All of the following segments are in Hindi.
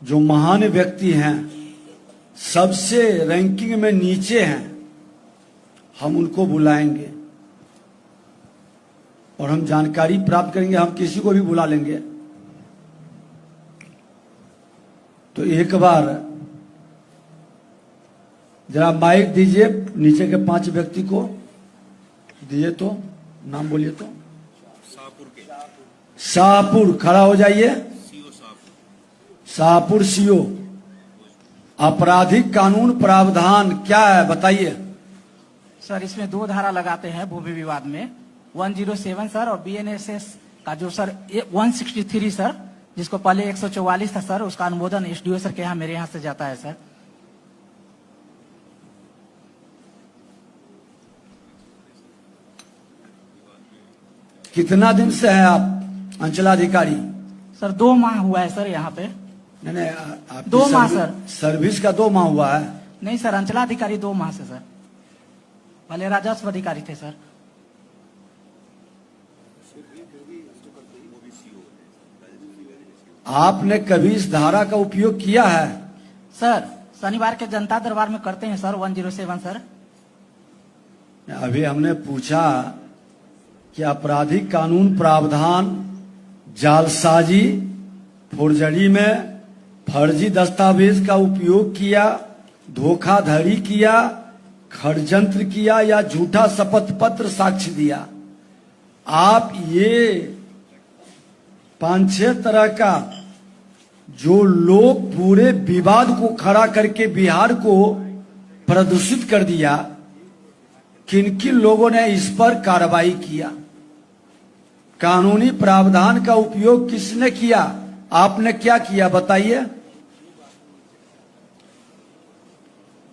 जो महान व्यक्ति हैं, सबसे रैंकिंग में नीचे हैं, हम उनको बुलाएंगे और हम जानकारी प्राप्त करेंगे। हम किसी को भी बुला लेंगे। तो एक बार जरा माइक दीजिए, नीचे के 5 व्यक्ति को दिए तो नाम बोलिए। तो शाहपुर खड़ा हो जाइए। शाहपुर सीओ, आपराधिक कानून प्रावधान क्या है बताइए। सर इसमें 2 धारा लगाते हैं भूमि विवाद में, 107 सर और बीएनएसएस का जो सर 163 सर, जिसको पहले 144 था सर, उसका अनुमोदन एसडीओ सर के यहाँ मेरे यहाँ से जाता है सर। कितना दिन से हैं आप अंचलाधिकारी? सर 2 माह हुआ है सर यहाँ पे। नहीं, 2 माह सर। सर्विस का 2 माह हुआ है? नहीं सर, अंचलाधिकारी 2 माह से सर, पहले राजस्व अधिकारी थे सर। आपने कभी इस धारा का उपयोग किया है? सर शनिवार के जनता दरबार में करते हैं सर, 107 सर। अभी हमने पूछा कि आपराधिक कानून प्रावधान, जालसाजी, फुर्जरी में फर्जी दस्तावेज का उपयोग किया, धोखाधड़ी किया, षड्यंत्र किया या झूठा शपथ पत्र साक्ष्य दिया। आप ये 5-6 तरह का जो लोग पूरे विवाद को खड़ा करके बिहार को प्रदूषित कर दिया, किन किन लोगों ने इस पर कार्रवाई किया? कानूनी प्रावधान का उपयोग किसने किया? आपने क्या किया बताइए।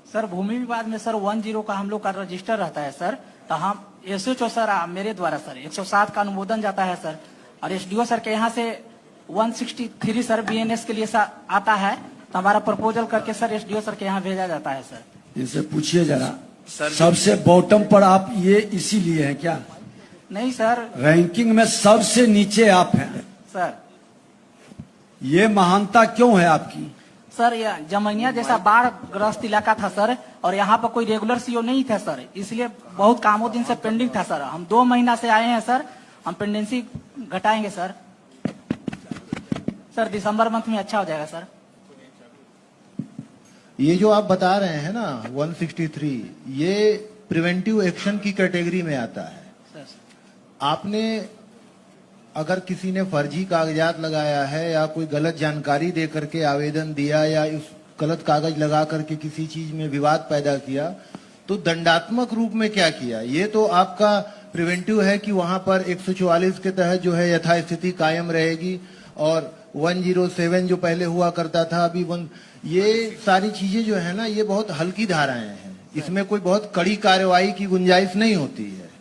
सर भूमि विवाद में सर 10 का हम लोग का रजिस्टर रहता है सर, तो हम एसएचओ सर मेरे द्वारा सर 107 का अनुमोदन जाता है सर, और एसडीओ सर के यहाँ से 163 सर बीएनएस के लिए सर आता है, तो हमारा प्रपोजल करके सर एसडीओ सर के यहाँ भेजा जाता है सर। इनसे पूछिए जरा, सबसे बॉटम पर आप ये इसीलिए हैं क्या? नहीं सर, रैंकिंग में सबसे नीचे आप हैं सर। ये महानता क्यों है आपकी? सर यह जमैनिया जैसा बाढ़ ग्रस्त इलाका था सर, और यहाँ पर कोई रेगुलर सीओ नहीं था सर, इसलिए बहुत कामों दिन से पेंडिंग था सर। हम 2 महीना से आए हैं सर, हम पेंडेंसी घटाएंगे सर। सर दिसंबर मंथ में अच्छा हो जाएगा सर। ये जो आप बता रहे हैं ना 163, ये प्रिवेंटिव एक्शन की कैटेगरी में आता है। आपने अगर किसी ने फर्जी कागजात लगाया है या कोई गलत जानकारी दे करके आवेदन दिया या उस गलत कागज लगा करके किसी चीज में विवाद पैदा किया, तो दंडात्मक रूप में क्या किया? ये तो आपका प्रिवेंटिव है कि वहां पर 144 के तहत जो है यथास्थिति कायम रहेगी, और 107 जो पहले हुआ करता था अभी ये सारी चीजें जो है ना, ये बहुत हल्की धाराएं हैं, इसमें कोई बहुत कड़ी कार्रवाई की गुंजाइश नहीं होती है।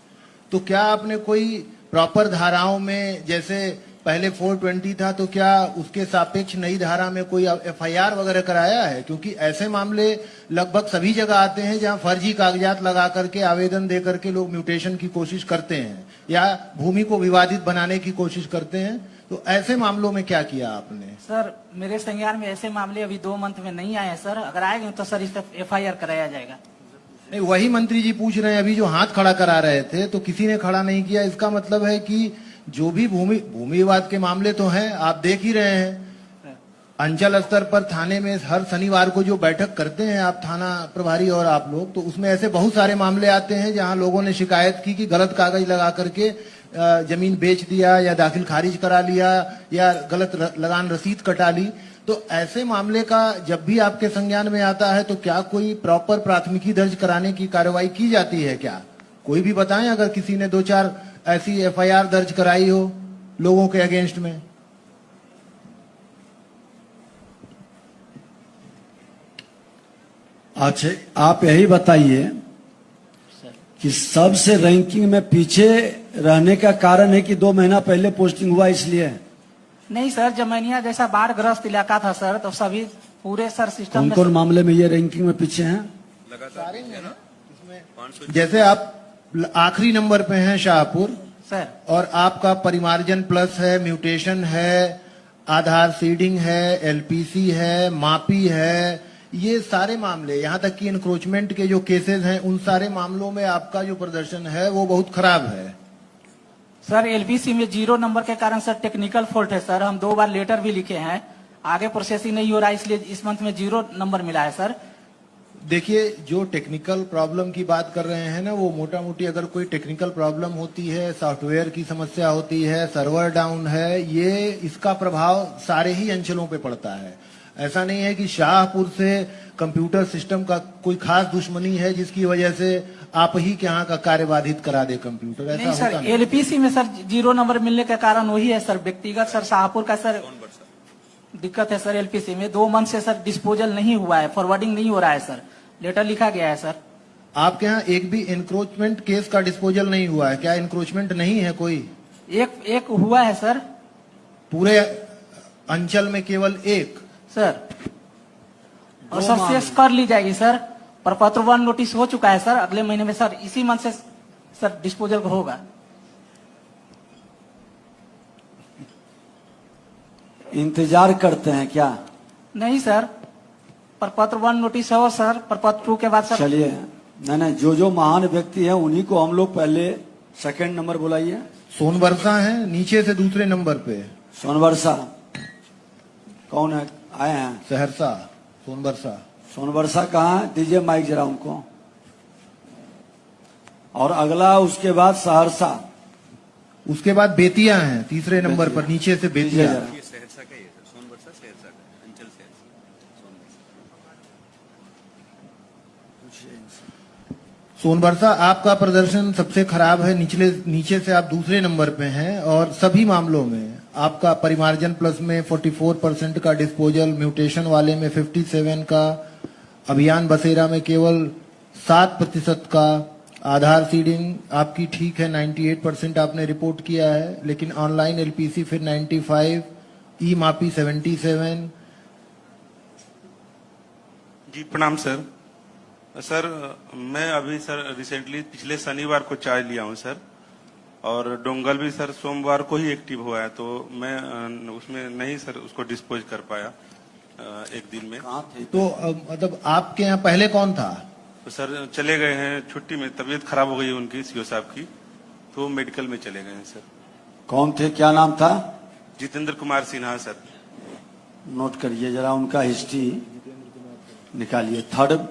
तो क्या आपने कोई प्रॉपर धाराओं में, जैसे पहले 420 था, तो क्या उसके सापेक्ष नई धारा में कोई एफआईआर वगैरह कराया है? क्योंकि ऐसे मामले लगभग सभी जगह आते हैं जहां फर्जी कागजात लगा करके आवेदन दे करके लोग म्यूटेशन की कोशिश करते हैं या भूमि को विवादित बनाने की कोशिश करते हैं। तो ऐसे मामलों में क्या किया आपने? सर मेरे संज्ञान में ऐसे मामले अभी 2 मंथ में नहीं आए हैं सर, अगर आएंगे तो सर इस पर एफआईआर कराया जाएगा। नहीं, वही मंत्री जी पूछ रहे हैं, अभी जो हाथ खड़ा करा रहे थे तो किसी ने खड़ा नहीं किया। इसका मतलब है कि जो भी भूमि विवाद के मामले तो हैं, आप देख ही रहे हैं अंचल स्तर पर थाने में हर शनिवार को जो बैठक करते हैं आप थाना प्रभारी और आप लोग, तो उसमें ऐसे बहुत सारे मामले आते हैं जहां लोगों ने शिकायत की कि गलत कागज लगा करके जमीन बेच दिया या दाखिल खारिज करा लिया या गलत लगान रसीद कटा ली। तो ऐसे मामले का जब भी आपके संज्ञान में आता है तो क्या कोई प्रॉपर प्राथमिकी दर्ज कराने की कार्रवाई की जाती है क्या? कोई भी बताएं अगर किसी ने 2-4 ऐसी एफआईआर दर्ज कराई हो लोगों के अगेंस्ट में। अच्छा, आप यही बताइए कि सबसे रैंकिंग में पीछे रहने का कारण है कि 2 महीना पहले पोस्टिंग हुआ इसलिए? नहीं सर, जमैनिया जैसा बाढ़ ग्रस्त इलाका था सर, तो सभी पूरे सर सिस्टम कौन कौन मामले में ये रैंकिंग में पीछे हैं? जैसे आप आखिरी नंबर पे हैं शाहपुर सर, और आपका परिमार्जन प्लस है, म्यूटेशन है, आधार सीडिंग है, एलपीसी है, मापी है, ये सारे मामले, यहाँ तक कि इंक्रोचमेंट के जो केसेस हैं, उन सारे मामलों में आपका जो प्रदर्शन है वो बहुत खराब है। सर एलबीसी में 0 नंबर के कारण सर टेक्निकल फॉल्ट है सर, हम 2 बार लेटर भी लिखे हैं, आगे प्रोसेसिंग नहीं हो रहा है, इसलिए इस मंथ में 0 नंबर मिला है सर। देखिए, जो टेक्निकल प्रॉब्लम की बात कर रहे हैं ना, वो मोटा मोटी अगर कोई टेक्निकल प्रॉब्लम होती है, सॉफ्टवेयर की समस्या होती है, सर्वर डाउन है, ये इसका प्रभाव सारे ही अंचलों पे पड़ता है। ऐसा नहीं है कि शाहपुर से कंप्यूटर सिस्टम का कोई खास दुश्मनी है जिसकी वजह से आप ही के यहाँ का कार्य बाधित करा दे कंप्यूटर, ऐसा नहीं सर, होता नहीं। एलपीसी में सर 0 नंबर मिलने के कारण वही है सर, व्यक्तिगत सर शाहपुर का सर दिक्कत है सर। एलपीसी में 2 मंथ से सर डिस्पोजल नहीं हुआ है, फॉरवर्डिंग नहीं हो रहा है सर, लेटर लिखा गया है सर। आपके यहाँ एक भी इंक्रोचमेंट केस का डिस्पोजल नहीं हुआ है क्या? इंक्रोचमेंट नहीं है कोई? एक हुआ है सर, पूरे अंचल में केवल एक सर, और सर शेष कर ली जाएगी सर। प्रपत्र 1 नोटिस हो चुका है सर, अगले महीने में सर, इसी मंथ से सर डिस्पोजल होगा। इंतजार करते हैं क्या? नहीं सर, प्रपत्र 1 नोटिस हो सर, प्रपत्र 2 के बाद सर। चलिए, नहीं, जो महान व्यक्ति है उन्हीं को हम लोग पहले सेकंड नंबर बुलाइए। सोनबरसा है नीचे से दूसरे नंबर पे। सोनबरसा कौन है? आए हैं सहरसा, सोनबरसा। सोनबरसा कहाँ है? दीजिए माइक जरा उनको। और अगला उसके बाद सहरसा, उसके बाद बेतिया है तीसरे नंबर पर, नीचे से बेतिया। जरा। सहरसा का ही है सर, सोनबरसा सहरसा का, अंचल सहरसा। सोनबरसा आपका प्रदर्शन सबसे खराब है, नीचे से आप दूसरे नंबर पे हैं, और सभी मामलों में आपका परिमार्जन प्लस में 44% का डिस्पोजल, म्यूटेशन वाले में 57 का, अभियान बसेरा में केवल 7% का, आधार सीडिंग आपकी ठीक है 98% आपने रिपोर्ट किया है, लेकिन ऑनलाइन एलपीसी फिर 95, ई मापी 77। जी प्रणाम सर। सर मैं अभी सर रिसेंटली पिछले शनिवार को चार्ज लिया हूँ सर, और डोंगल भी सर सोमवार को ही एक्टिव हुआ है, तो मैं उसमें नहीं सर उसको डिस्पोज कर पाया एक दिन में। कहाँ थे? तो मतलब आपके यहाँ पहले कौन था? तो सर चले गए हैं छुट्टी में, तबीयत खराब हो गई है उनकी, सीओ साहब की, तो मेडिकल में चले गए हैं सर। कौन थे? क्या नाम था? जितेंद्र कुमार सिन्हा सर। नोट करिए जरा, उनका हिस्ट्री निकालिए।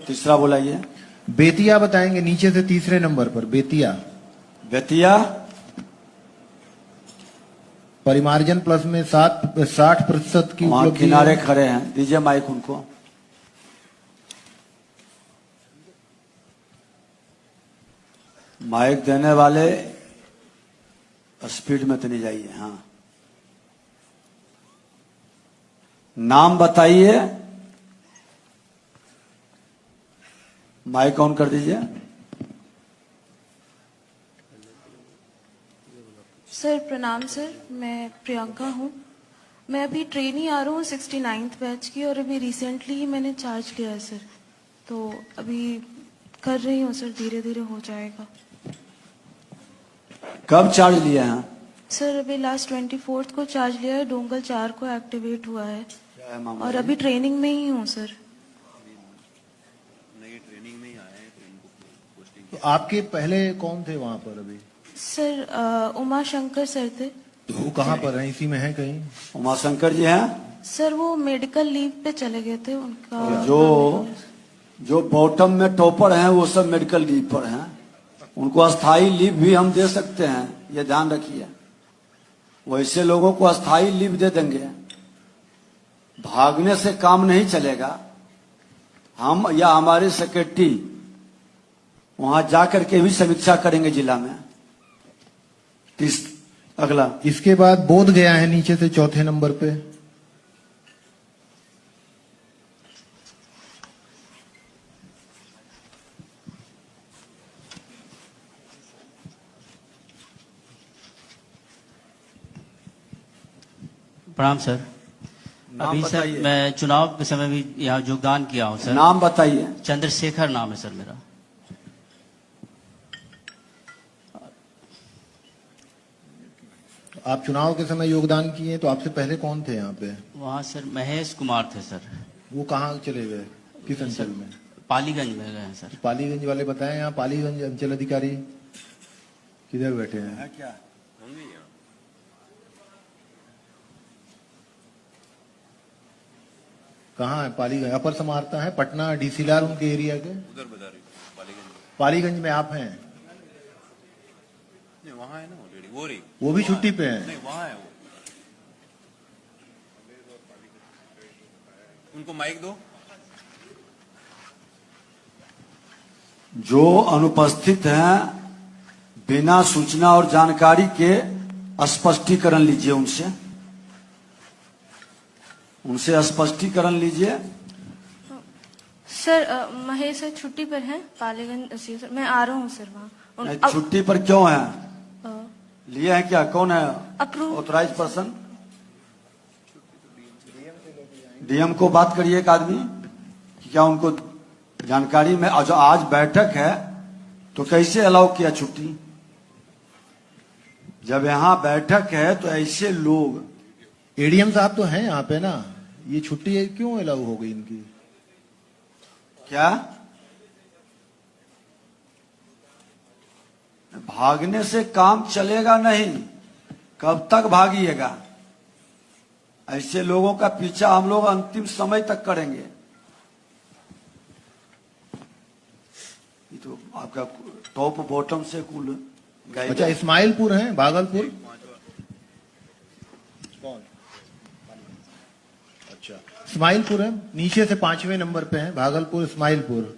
तीसरा बुलाइए। बेतिया बताएंगे नीचे से तीसरे नंबर पर, बेतिया। बेतिया परिमार्जन प्लस में 60% की वहां उपलब्धि किनारे है। खड़े हैं, दीजिए माइक उनको। माइक देने वाले स्पीड में तो नहीं जाइए। हाँ, नाम बताइए। माइक ऑन कर दीजिए। सर प्रणाम सर, मैं प्रियंका हूँ। मैं अभी ट्रेनी आ रहा हूँ 69th बैच की, और अभी रिसेंटली ही मैंने चार्ज लिया है सर, तो अभी कर रही हूँ सर, धीरे धीरे हो जाएगा। कब चार्ज लिया है? सर अभी लास्ट 24th को चार्ज लिया है, डोंगल 4 को एक्टिवेट हुआ है, क्या है मामला? और अभी ट्रेनिंग में ही हूँ सर। नई ट्रेनिंग में ही आए हैं तो इनको पोस्टिंग। तो आपके पहले कौन थे वहां पर अभी? सर उमा शंकर सर थे। तो वो कहाँ पर हैं? इसी में है कहीं? उमाशंकर जी हैं? सर वो मेडिकल लीव पे चले गए थे, उनका जो बॉटम में टॉपर हैं वो सब मेडिकल लीव पर हैं, उनको अस्थाई लीव भी हम दे सकते हैं, ये ध्यान रखिए। वैसे लोगों को अस्थाई लीव दे देंगे, भागने से काम नहीं चलेगा। हम या हमारे सेक्रेटरी वहां जाकर के भी समीक्षा करेंगे जिला में। अगला, इसके बाद बोध गया है नीचे से चौथे नंबर पे। प्रणाम सर। अभी सर बताइए। मैं चुनाव के समय भी यहाँ योगदान किया हूँ सर। नाम बताइए। चंद्रशेखर नाम है सर मेरा। आप चुनाव के समय योगदान किए तो आपसे पहले कौन थे यहाँ पे? वहाँ सर महेश कुमार थे सर। वो कहाँ चले गए, किस अंचल में? पालीगंज में गए हैं सर। पालीगंज वाले बताएं, यहाँ पालीगंज अंचल अधिकारी किधर बैठे हैं? क्या होंगे यहाँ। कहाँ है पालीगंज? अपर समाहर्ता है पटना, डीसीलार उनके एरिया के। उधर बता रही हूँ, पालीगंज। पालीगंज में आप हैं? नहीं वहाँ है ना ऑलरेडी, वो रही। वो भी छुट्टी पे हैं? नहीं वहाँ है वो। उनको माइक दो। जो अनुपस्थित हैं बिना सूचना और जानकारी के स्पष्टीकरण लीजिए उनसे स्पष्टीकरण लीजिए। सर महेश सर छुट्टी पर हैं पालीगंज से, सर मैं आ रहा हूँ सर वहाँ। नहीं, छुट्टी पर क्यों है? लिए हैं क्या? कौन है अप्रूव ऑथराइज पर्सन? डीएम को बात करिए एक आदमी कि क्या उनको जानकारी में, जो आज बैठक है तो कैसे अलाउ किया छुट्टी? जब यहाँ बैठक है तो ऐसे लोग, एडीएम साहब तो हैं यहाँ पे ना, ये छुट्टी क्यों अलाउ हो गई इनकी? क्या भागने से काम चलेगा नहीं? कब तक भागिएगा? ऐसे लोगों का पीछा हम लोग अंतिम समय तक करेंगे। ये तो आपका टॉप बॉटम से कुल गाइड। अच्छा, इस्माइलपुर है, भागलपुर? कौन? अच्छा, इस्माइलपुर है, नीचे से 5वें नंबर पे है, भागलपुर इस्माइलपुर।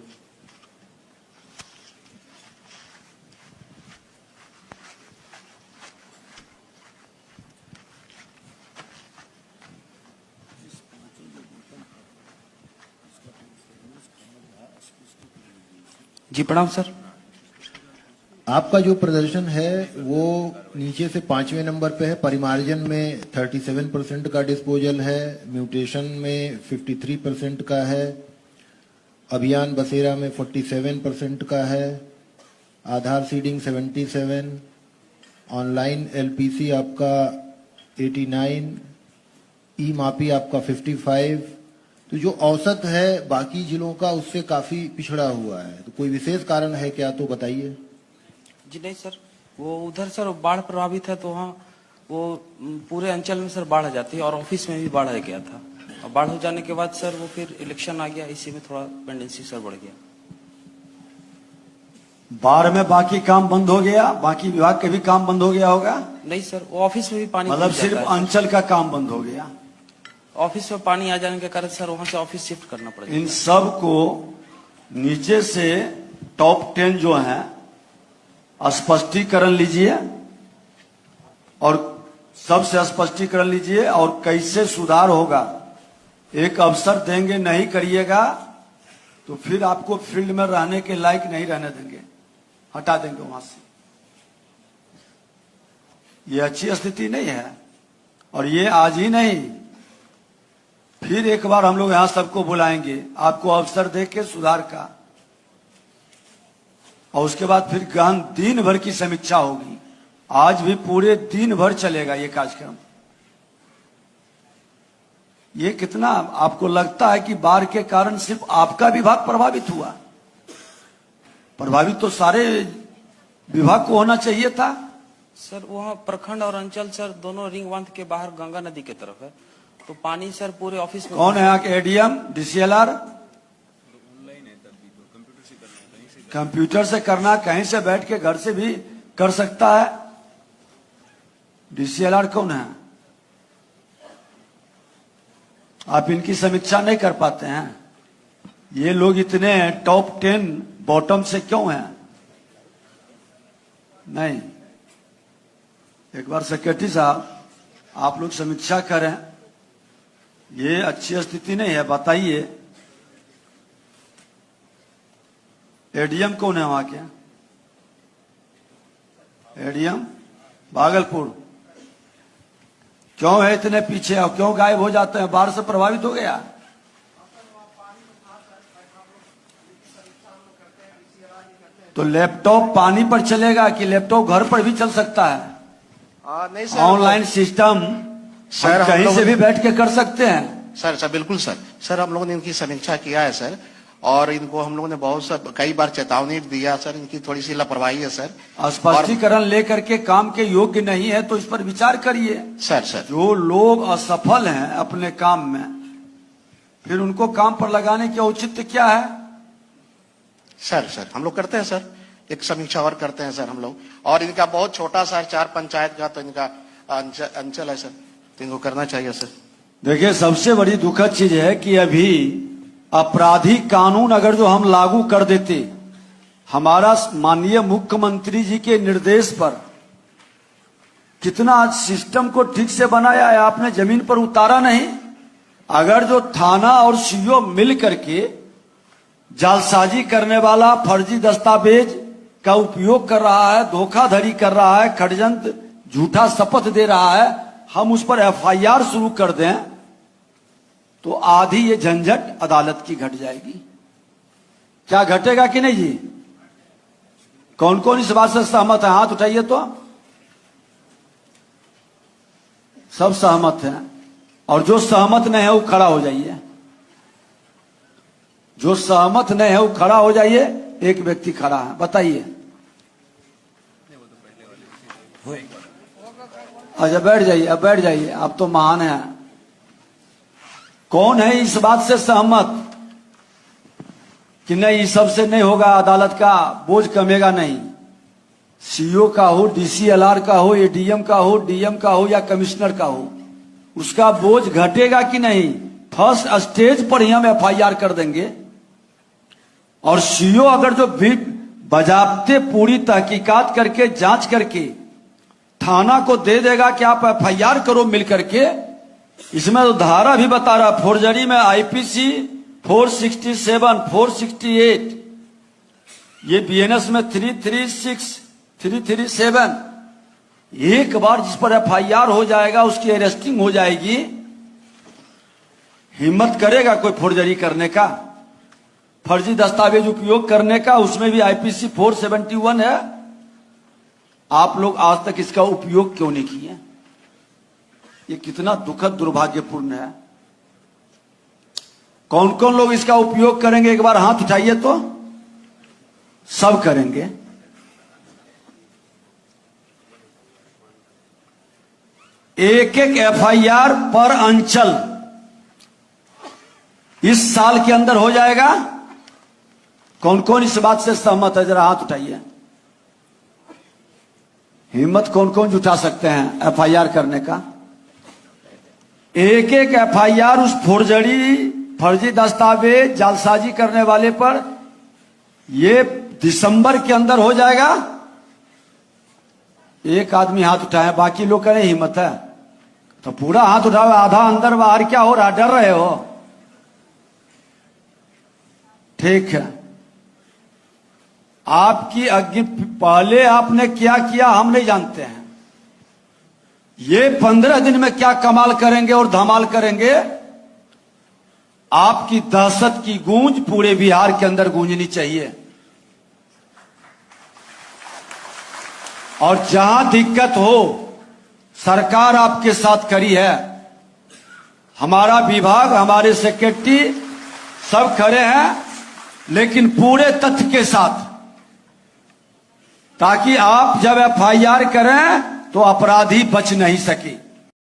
जी प्रणाम सर। आपका जो प्रदर्शन है वो नीचे से 5वें नंबर पे है। परिमार्जन में 37% का डिस्पोजल है, म्यूटेशन में 53% का है, अभियान बसेरा में 47% का है, आधार सीडिंग 77, ऑनलाइन एलपीसी आपका 89, ई मापी आपका 55। तो जो औसत है बाकी जिलों का उससे काफी पिछड़ा हुआ है, तो कोई विशेष कारण है क्या, तो बताइए। जी नहीं सर, वो उधर सर बाढ़ प्रभावित है तो वहाँ वो पूरे अंचल में सर बाढ़ आ जाती है और ऑफिस में भी बाढ़ आ गया था। और बाढ़ हो जाने के बाद सर वो फिर इलेक्शन आ गया, इसी में थोड़ा पेंडेंसी सर बढ़ गया। बाढ़ में बाकी काम बंद हो गया? बाकी विभाग के भी काम बंद हो गया होगा? नहीं सर, वो ऑफिस में भी पानी मतलब घुस सिर्फ जाता है। अंचल का काम बंद हो गया? ऑफिस में पानी आ जाने के कारण सर वहाँ से ऑफिस शिफ्ट करना पड़ेगा। इन सब को नीचे से टॉप 10 जो है स्पष्टीकरण लीजिए और सबसे स्पष्टीकरण लीजिए और कैसे सुधार होगा। एक अवसर देंगे, नहीं करिएगा तो फिर आपको फील्ड में रहने के लायक नहीं रहने देंगे, हटा देंगे वहां से। ये अच्छी स्थिति नहीं है। और ये आज ही नहीं, फिर एक बार हम लोग यहां सबको बुलाएंगे आपको अवसर देके सुधार का, और उसके बाद फिर गहन दिन भर की समीक्षा होगी। आज भी पूरे दिन भर चलेगा ये कार्यक्रम। ये कितना आपको लगता है कि बाढ़ के कारण सिर्फ आपका विभाग प्रभावित हुआ? प्रभावित तो सारे विभाग को होना चाहिए था। सर वहाँ प्रखंड और अंचल सर दोनों रिंग बांध के बाहर गंगा नदी की तरफ है, तो पानी सर पूरे ऑफिस में। कौन है यहाँ के एडीएम, डीसीएलआर? कंप्यूटर से करना, कहीं से बैठ के घर से भी कर सकता है। डीसीएलआर कौन है? आप इनकी समीक्षा नहीं कर पाते हैं? ये लोग इतने टॉप 10 बॉटम से क्यों हैं? नहीं, एक बार सेक्रेटरी साहब आप लोग समीक्षा करें। ये अच्छी स्थिति नहीं है, बताइए। एडीएम कौन है वहां के? एडीएम भागलपुर क्यों है इतने पीछे और क्यों गायब हो जाते हैं? बाढ़ से प्रभावित हो गया? तो लैपटॉप पानी पर चलेगा कि लैपटॉप घर पर भी चल सकता है? नहीं सर, ऑनलाइन सिस्टम सर, हम कहीं लोग- से भी बैठ के कर सकते हैं। सर बिल्कुल सर हम लोगों ने इनकी समीक्षा किया है सर, और इनको हम लोगों ने बहुत सा कई बार चेतावनी दिया सर, इनकी थोड़ी सी लापरवाही है सर। स्पष्टीकरण लेकर के काम के योग्य नहीं है तो इस पर विचार करिए। सर जो लोग असफल हैं अपने काम में, फिर उनको काम पर लगाने की औचित्य क्या है? सर हम लोग करते हैं सर, एक समीक्षा और करते हैं सर हम लोग। और इनका बहुत छोटा सा 4 पंचायत का तो इनका अंचल है सर, तो इनको करना चाहिए सर। देखिए, सबसे बड़ी दुखद चीज है कि अभी आपराधिक कानून अगर जो हम लागू कर देते, हमारा माननीय मुख्यमंत्री जी के निर्देश पर कितना सिस्टम को ठीक से बनाया है, आपने जमीन पर उतारा नहीं। अगर जो थाना और सीओ मिल करके जालसाजी करने वाला, फर्जी दस्तावेज का उपयोग कर रहा है, धोखाधड़ी कर रहा है, षड्यंत्र, झूठा शपथ दे रहा है, हम उस पर एफआईआर शुरू कर दें तो आधी ये झंझट अदालत की घट जाएगी। क्या घटेगा कि नहीं जी? कौन कौन इस बात से सहमत है? हाथ उठाइए तो। सब सहमत हैं, और जो सहमत नहीं है वो खड़ा हो जाइए। जो सहमत नहीं है वो खड़ा हो जाइए। एक व्यक्ति खड़ा है, बताइए। अच्छा, बैठ जाइए, अब बैठ जाइए, आप तो महान हैं। कौन है इस बात से सहमत कि नहीं, इस सबसे नहीं होगा, अदालत का बोझ कमेगा नहीं? सीओ का हो, डीसीएलआर का हो, एडीएम का हो, डीएम का हो या कमिश्नर का हो, उसका बोझ घटेगा कि नहीं? फर्स्ट स्टेज पर ही हम एफआईआर कर देंगे, और सीओ अगर जो भी बजाबते पूरी तहकीकात करके जांच करके थाना को दे देगा कि आप एफआईआर करो मिल करके, इसमें तो धारा भी बता रहा, फोर्जरी में आईपीसी 467, 468, ये बीएनएस में 336, 337, एक बार जिस पर एफआईआर हो जाएगा उसकी अरेस्टिंग हो जाएगी। हिम्मत करेगा कोई फोर्जरी करने का, फर्जी दस्तावेज उपयोग करने का? उसमें भी आईपीसी 471 है। आप लोग आज तक इसका उपयोग क्यों नहीं किए? ये कितना दुखद दुर्भाग्यपूर्ण है। कौन कौन लोग इसका उपयोग करेंगे? एक बार हाथ उठाइए तो। सब करेंगे। एक एक एफआईआर पर अंचल इस साल के अंदर हो जाएगा। कौन कौन इस बात से सहमत है? जरा हाथ उठाइए। हिम्मत कौन कौन जुटा सकते हैं एफआईआर करने का? एक एक एफआईआर उस फर्जी दस्तावेज, जालसाजी करने वाले पर ये दिसंबर के अंदर हो जाएगा। एक आदमी हाथ उठाए, बाकी लोग करें हिम्मत है तो पूरा हाथ उठाओ। आधा अंदर बाहर क्या हो रहा, डर रहे हो? ठीक है, आपकी पहले आपने क्या किया हम नहीं जानते हैं। ये 15 दिन में क्या कमाल करेंगे और धमाल करेंगे, आपकी दहशत की गूंज पूरे बिहार के अंदर गूंजनी चाहिए। और जहां दिक्कत हो, सरकार आपके साथ खड़ी है, हमारा विभाग, हमारे सेक्रेटरी सब खड़े हैं, लेकिन पूरे तथ्य के साथ, ताकि आप जब एफआईआर करें तो अपराधी बच नहीं सके।